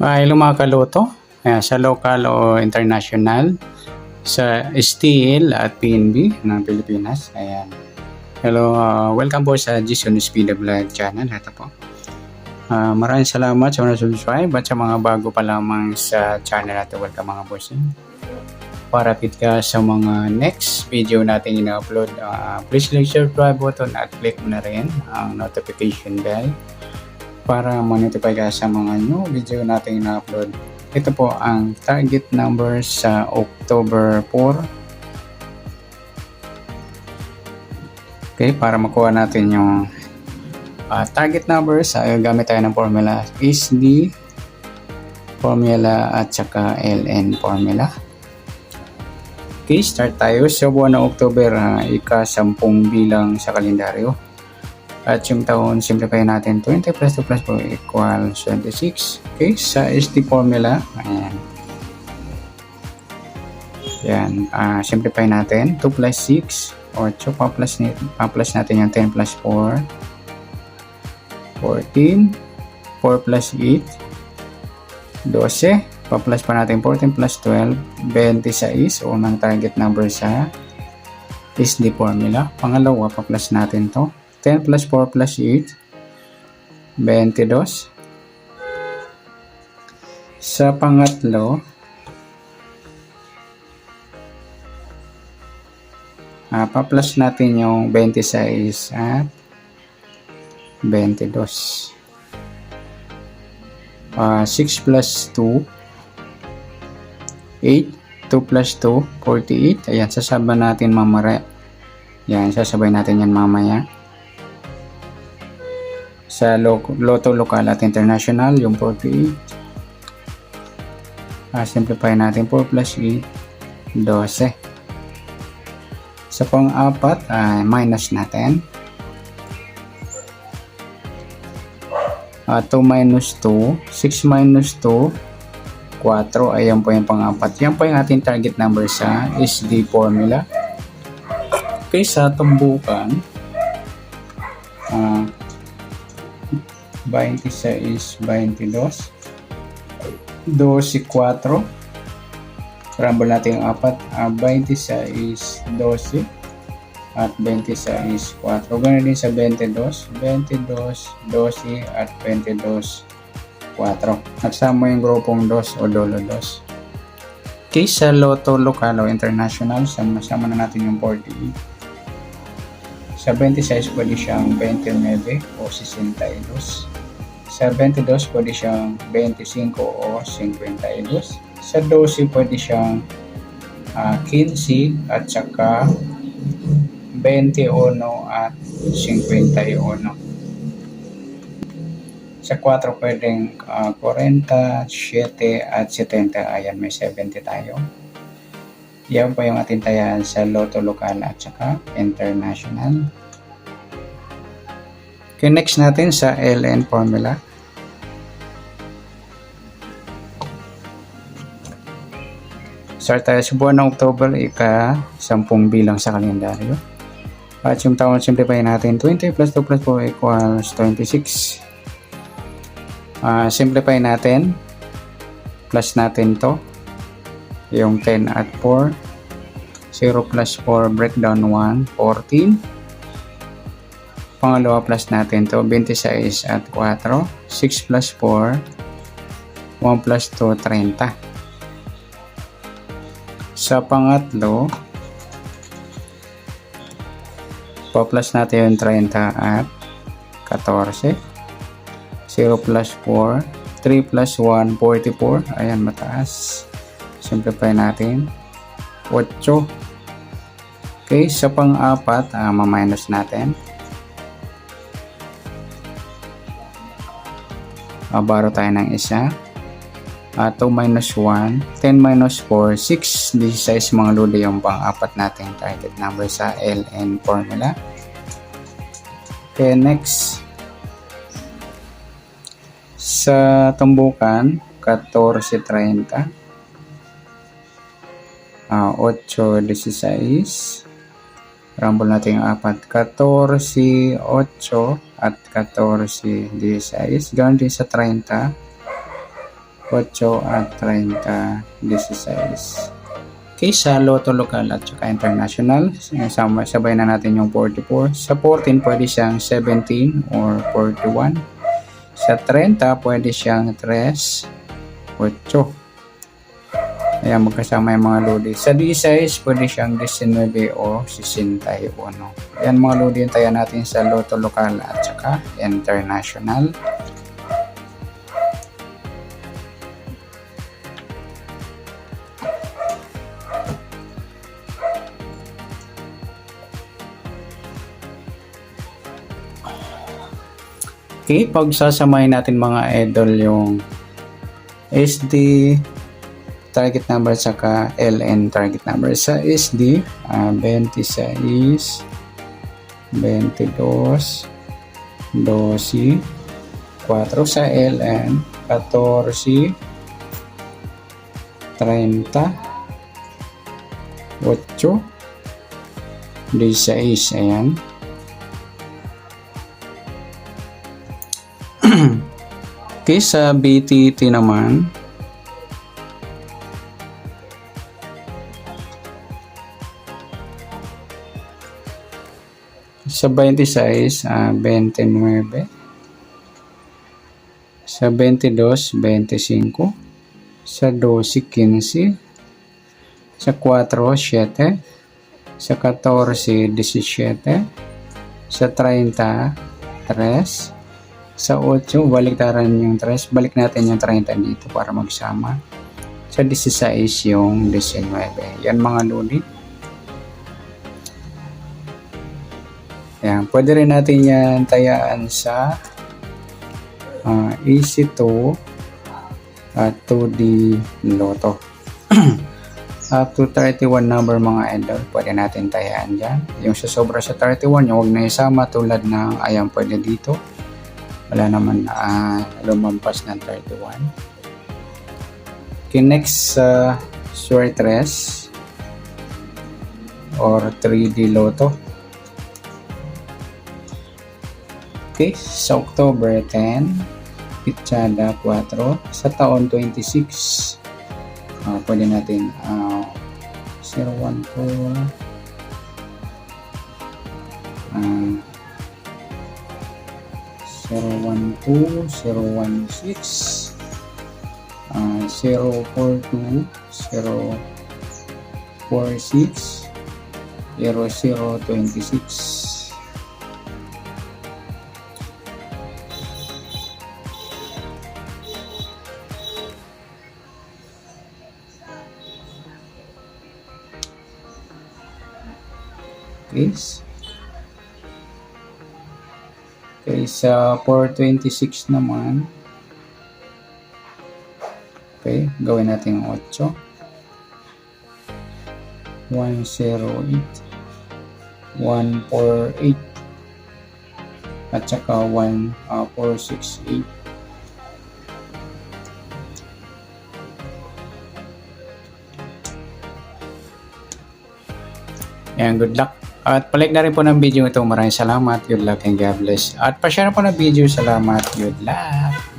Hello mga kaluto, sa local o international, sa STL at PNB ng Pilipinas. Ayan. Hello, welcome po sa Jason Speed Vlog channel. Ito po. Maraming salamat sa mga subscribe at sa mga bago pa lamang sa channel natin. Welcome mga bossing. Para fit ka sa mga next video natin ina-upload, please click subscribe button at click mo na rin ang notification bell para ma-notify ka sa mga new video natin ina-upload. Ito po ang target number sa October 4. Okay, para makuha natin yung target numbers, gamit tayo ng formula SD formula at saka LN formula. Okay, start tayo sa buwan ng October, ika-10 bilang sa kalendaryo. At yung taon, simplify natin. 20 plus 2 plus 4 equals 26. Okay, sa SD formula, ayan. Yan, simplify natin. 2 plus 6, 8. Pa-plus natin yung 10 plus 4. 14. 4 plus 8. 12. Pa-plus pa natin 14 plus 12. 26. Unang target number sa SD formula. Pangalawa, pa-plus natin to. 10 plus 4 plus 8, 22. Sa pangatlo, pa-plus natin yung 26 at 22. 6 plus 2, 8. 2 plus 2, 48. Ayan, sasabay natin mamaya. Yan, sasabay natin yan mamaya. Sa Lotto Local at International, yung 48. Simplify natin 4 plus 8, 12. Sa pang-apat, minus natin. 2 minus 2, 6 minus 2, 4. Ayan po yung pang-apat. Yan po yung ating target number sa SD formula. Okay, sa tumbukan, 26, 22, 12, 4. Rumble natin yung 4, 26, 12 at 26, 4. Ganun din sa 22, 22, 12 at 22, 4. Nagsama yung grupong 2 o dolo 2. Okay, sa Lotto Local o International, sama na natin yung 48. Sa 26 pwede siyang 29 o 62. Sa 22 pwede siyang 25 o 52. Sa 12 pwede siyang 15 at saka 21 at 51. Sa 4 pwedeng 40, 7 at 70. Ayan, may 70 tayo. Yan po yung ating tayan sa Lotto Local at saka International. Okay, next natin sa LN formula. Start tayo sa buwan ng October, ika-10 bilang sa kalendaryo. At yung taon, simplify natin. 20 plus 2 plus 4 equals 26. Simplify natin. Plus natin to. Yung 10 at 4. 0 plus 4, breakdown 1, 14. Pangalawa, plus natin to. 26 at 4. 6 plus 4. 1 plus 2, 30. Sa pangatlo, pa-plus natin yung 30 at 14. 0 plus 4. 3 plus 1, 44. Ayan, mataas. Simplify natin. 8. Okay, sa pang-apat, ma-minus natin. Baro tayo ng isa. 2 minus 1, 10 minus 4, 6, 16 mga luli yung pang-apat natin target number sa LN formula. Okay, next. Sa tumbukan, 14, 30. 8, 16. Rumble natin yung 4. 14, 8 at 14, 16. Ganoon din sa 30. 8 at 30, 16. Okay, sa Lotto Lokal at saka International, sabay na natin yung 44. Sa 14, pwede siyang 17 or 41. Sa 30, pwede siyang 3, 8. Ayan, magkasama yung mga lodi. Sa 16, pwede siyang 19 o 61. Ayan mga lodi yung taya natin sa Lotto Lokal at saka International. Okay, pagsasamahin natin mga idol yung SD target number saka LN target number. Sa SD 26, 22, 12, 4. Sa LN 14, 30, 8, 16. Ayan. Okay, sa BTT naman sa 26, 29, sa 22, 25, sa 12, 15, sa 4, 7, sa 14, 17, sa 30, 3, sa 8, baliktaran yung 3, balik natin yung 30 dito para magsama. Sa 16 yung 19. Yan mga lodi. Yan, pwede rin natin yan tayaan sa EC2 at 2D Lotto. Up to 31 number mga idol, pwede natin tayaan dyan. Yung sa sobra sa 31, yung huwag na isama tulad ng ayan pwede dito. Wala naman lumampas ng 31. Okay, next sa Suertres or 3D Lotto. Okay, sa October 10, Pitsada 4, sa taon 26, pwede natin 014, 012, 016, 042, 046, 0026. Okay, sa 426 naman, okay, gawin natin yung 8, 108, 148, at saka 1468. Ayan, good luck. At palike na rin po ng video ito. Maraming salamat. Good luck and God bless. At pa-share po ng video. Salamat. Good luck.